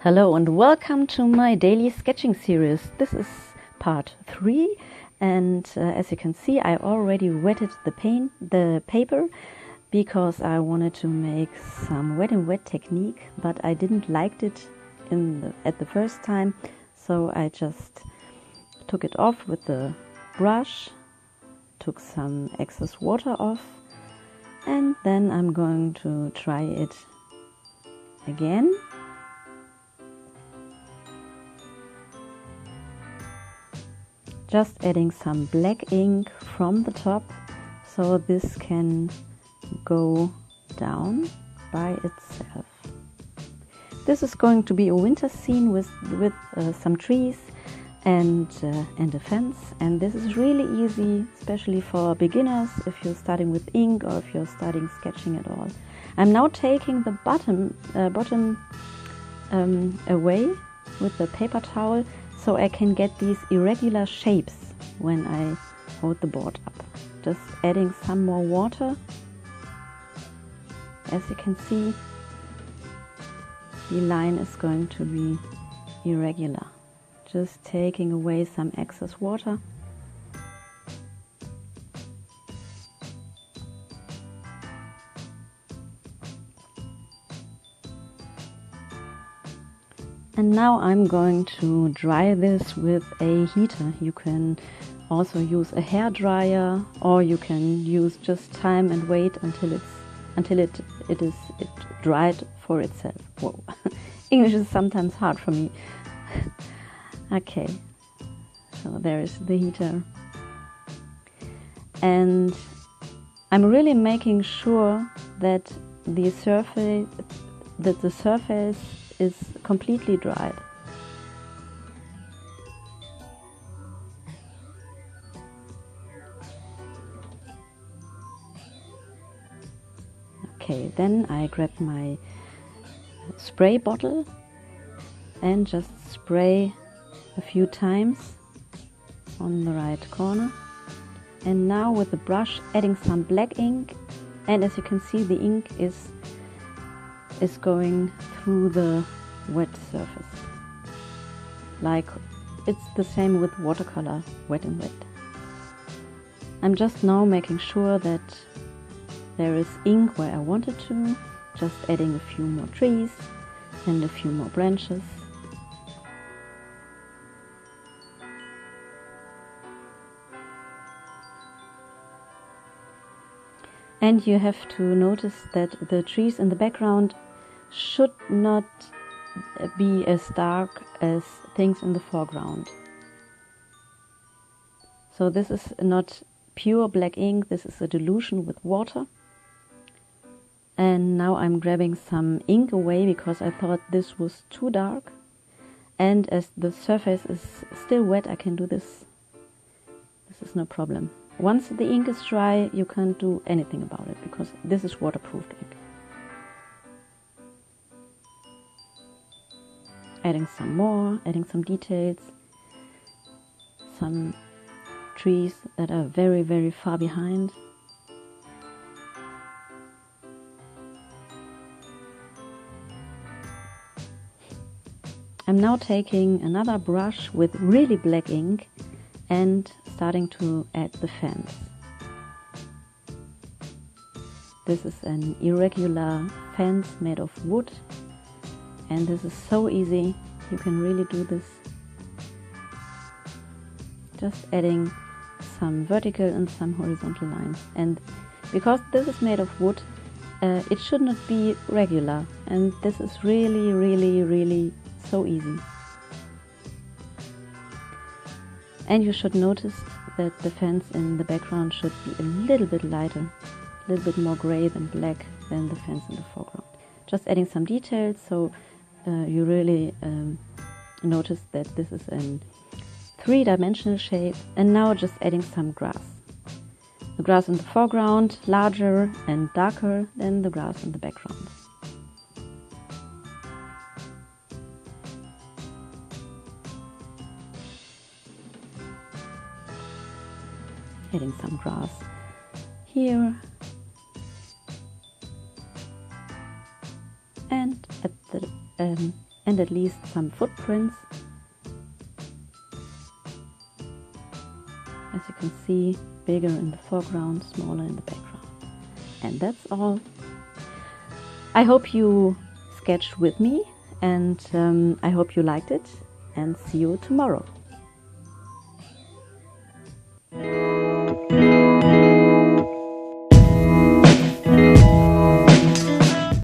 Hello and welcome to my daily sketching series. This is part 3 and as you can see I already wetted the paper because I wanted to make some wet and wet technique, but I didn't like it at the first time, so I just took it off with the brush, took some excess water off, and then I'm going to try it again. Just adding some black ink from the top so this can go down by itself. This is going to be a winter scene with some trees and a fence, and this is really easy, especially for beginners if you're starting with ink or if you're starting sketching at all. I'm now taking the bottom away with the paper towel, so I can get these irregular shapes when I hold the board up. Just adding some more water. As you can see, the line is going to be irregular. Just taking away some excess water. And now I'm going to dry this with a heater. You can also use a hair dryer, or you can use just time and wait until it dried for itself. Whoa. English is sometimes hard for me. Okay, so there is the heater. And I'm really making sure that the surface is completely dried. Okay, then I grab my spray bottle and just spray a few times on the right corner. And now with the brush adding some black ink, and as you can see the ink is going through the wet surface. Like it's the same with watercolor, wet and wet. I'm just now making sure that there is ink where I wanted to, just adding a few more trees and a few more branches. And you have to notice that the trees in the background should not be as dark as things in the foreground. So this is not pure black ink, this is a dilution with water. And now I'm grabbing some ink away because I thought this was too dark. And as the surface is still wet, I can do this. This is no problem. Once the ink is dry, you can't do anything about it because this is waterproof ink. Adding some more, adding some details, some trees that are very, very far behind. I'm now taking another brush with really black ink and starting to add the fence. This is an irregular fence made of wood. And this is so easy, you can really do this. Just adding some vertical and some horizontal lines. And because this is made of wood, it should not be regular. And this is really, really, really so easy. And you should notice that the fence in the background should be a little bit lighter, a little bit more gray than black than the fence in the foreground. Just adding some details so you really notice that this is a three-dimensional shape. And now just adding some grass. The grass in the foreground larger and darker than the grass in the background. Adding some grass here and at the and at least some footprints. As you can see, bigger in the foreground, smaller in the background. And that's all. I hope you sketched with me, and I hope you liked it, and see you tomorrow.